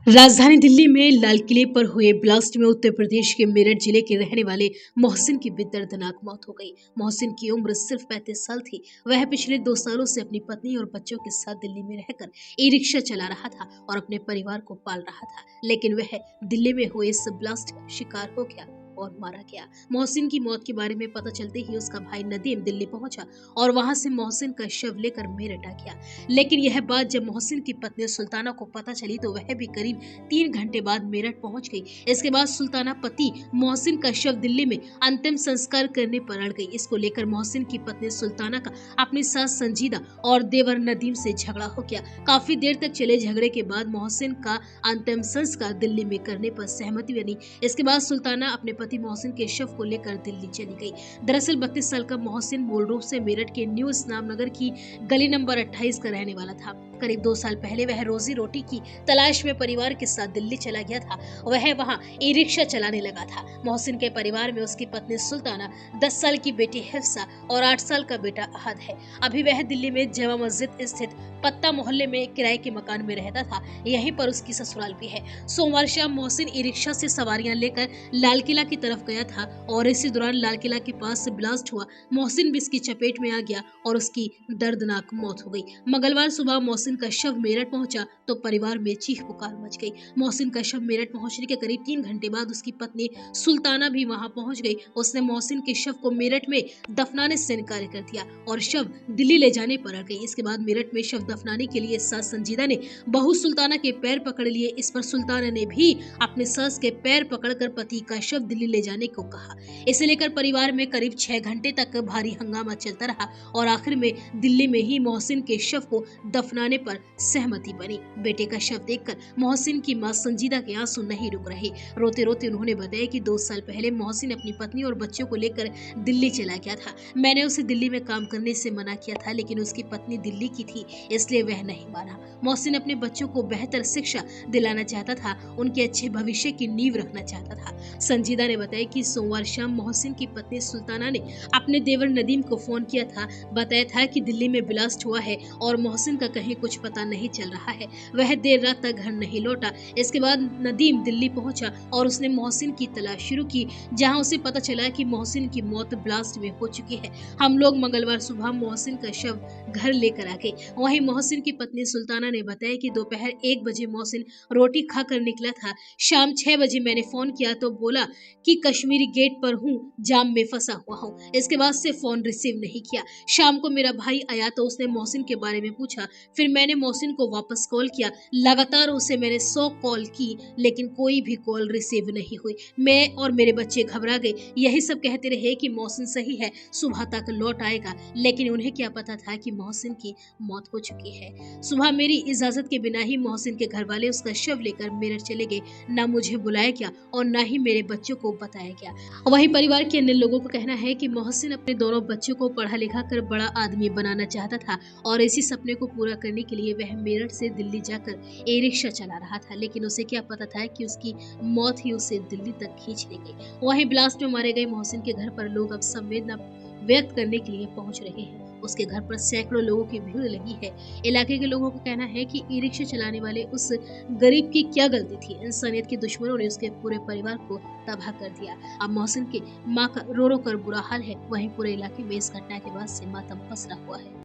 राजधानी दिल्ली में लाल किले पर हुए ब्लास्ट में उत्तर प्रदेश के मेरठ जिले के रहने वाले मोहसिन की भी दर्दनाक मौत हो गई। मोहसिन की उम्र सिर्फ 35 साल थी। वह पिछले 2 सालों से अपनी पत्नी और बच्चों के साथ दिल्ली में रहकर ई रिक्शा चला रहा था और अपने परिवार को पाल रहा था, लेकिन वह दिल्ली में हुए इस ब्लास्ट का शिकार हो गया और मारा गया। मोहसिन की मौत के बारे में पता चलते ही उसका भाई नदीम दिल्ली पहुंचा और वहां से मोहसिन का शव लेकर मेरठ आ गया। लेकिन यह बात जब मोहसिन की पत्नी सुल्ताना को पता चली तो वह भी करीब 3 घंटे बाद मेरठ पहुंच गई। इसके बाद सुल्ताना पति मोहसिन का शव दिल्ली में अंतिम संस्कार करने पर अड़ गई। इसको लेकर मोहसिन की पत्नी सुल्ताना का अपनी सास संजीदा और देवर नदीम से झगड़ा हो गया। काफी देर तक चले झगड़े के बाद मोहसिन का अंतिम संस्कार दिल्ली में करने पर सहमति बनी। इसके बाद सुल्ताना अपने पति मोहसिन के शव को लेकर दिल्ली चली गई। दरअसल 32 साल का मोहसिन मूल रूप से मेरठ के न्यू इस्लाम नगर की गली नंबर 28 का रहने वाला था। करीब 2 साल पहले वह रोजी रोटी की तलाश में परिवार के साथ दिल्ली चला गया था। वह वहां ई रिक्शा चलाने लगा था। मोहसिन के परिवार में उसकी पत्नी सुल्ताना, 10 साल की बेटी हिफ्सा और 8 साल का बेटा अहद है। अभी वह दिल्ली में जमा मस्जिद स्थित पत्ता मोहल्ले में किराए के मकान में रहता था। यहीं पर उसकी ससुराल भी है। सोमवार शाम मोहसिन ई रिक्शा से सवारियां लेकर लाल किला की तरफ गया था और इसी दौरान लाल किला के पास से ब्लास्ट हुआ। मोहसिन भी इसकी चपेट में आ गया और उसकी दर्दनाक मौत हो गई। मंगलवार सुबह मोहसिन का शव मेरठ पहुंचा तो परिवार में चीख पुकार मच गई। मोहसिन का शव मेरठ पहुंचने के करीब 3 घंटे बाद उसकी पत्नी सुल्ताना भी वहां पहुंच गई। उसने मोहसिन के शव को मेरठ में दफनाने से इनकार कर दिया और शव दिल्ली ले जाने पर अड़ गई। इसके बाद मेरठ में शव दफनाने के लिए सास संजीदा ने बहू सुल्ताना के पैर पकड़ लिए। इस पर सुल्ताना ने भी अपने सास के पैर पकड़कर पति का शव दिल्ली ले जाने को कहा। इसे लेकर परिवार में करीब 6 घंटे तक भारी हंगामा चलता रहा और आखिर में दिल्ली में ही मोहसिन के शव को दफनाने पर सहमति बनी। बेटे का शव देखकर मोहसिन की मां संजीदा के आंसू नहीं रुक रहे। रोते रोते उन्होंने बताया कि 2 साल पहले मोहसिन अपनी पत्नी और बच्चों को लेकर दिल्ली चला गया था। मैंने उसे दिल्ली में काम करने से मना किया था, लेकिन उसकी पत्नी दिल्ली की थी, इसलिए वह नहीं माना। मोहसिन अपने बच्चों को बेहतर शिक्षा दिलाना चाहता था, उनके अच्छे भविष्य की नींव रखना चाहता था। संजीदा ने बताया कि सोमवार शाम मोहसिन की पत्नी सुल्ताना ने अपने देवर नदीम को फोन किया था। बताया था कि दिल्ली में ब्लास्ट हुआ है और मोहसिन का कहीं कुछ पता नहीं चल रहा है। वह देर रात तक घर नहीं लौटा। इसके बाद नदीम दिल्ली पहुंचा और उसने मोहसिन की तलाश शुरू की, जहां उसे पता चला कि मोहसिन की मौत ब्लास्ट में हो चुकी है। हम लोग मंगलवार सुबह मोहसिन का शव घर लेकर आ गए। वहीं मोहसिन की पत्नी सुल्ताना ने बताया कि दोपहर 1 बजे मोहसिन रोटी खाकर निकला था। शाम 6 बजे मैंने फोन किया तो बोला कि कश्मीरी गेट पर हूँ, जाम में फंसा हुआ हूँ। इसके बाद से फोन रिसीव नहीं किया। शाम को मेरा भाई आया तो उसने मोहसिन के बारे में पूछा। फिर मैंने मोहसिन को वापस कॉल किया। लगातार उसे मैंने 100 कॉल की, लेकिन कोई भी कॉल रिसीव नहीं हुई। मैं और मेरे बच्चे घबरा गए। यही सब कहते रहे कि मोहसिन सही है, सुबह तक लौट आएगा, लेकिन उन्हें क्या पता था कि मोहसिन की मौत हो चुकी है। सुबह मेरी इजाजत के बिना ही मोहसिन के घर वाले उसका शव लेकर मेरठ चले गए। ना मुझे बुलाया गया और ना ही मेरे बच्चों को बताया गया। वहीं परिवार के अन्य लोगों का कहना है कि मोहसिन अपने दोनों बच्चों को पढ़ा लिखा कर बड़ा आदमी बनाना चाहता था और इसी सपने को पूरा करने के लिए वह मेरठ से दिल्ली जाकर ई रिक्शा चला रहा था, लेकिन उसे क्या पता था कि उसकी मौत ही उसे दिल्ली तक खींच ले गई। वहीं ब्लास्ट में मारे गए मोहसिन के घर पर लोग अब संवेदना व्यक्त करने के लिए पहुंच रहे हैं। उसके घर पर सैकड़ों लोगों की भीड़ लगी है। इलाके के लोगों का कहना है कि ई रिक्शा चलाने वाले उस गरीब की क्या गलती थी। इंसानियत के दुश्मनों ने उसके पूरे परिवार को तबाह कर दिया। अब मोहसिन की मां का रो रो कर बुरा हाल है। वहीं पूरे इलाके में इस घटना के बाद से मातम पसरा हुआ है।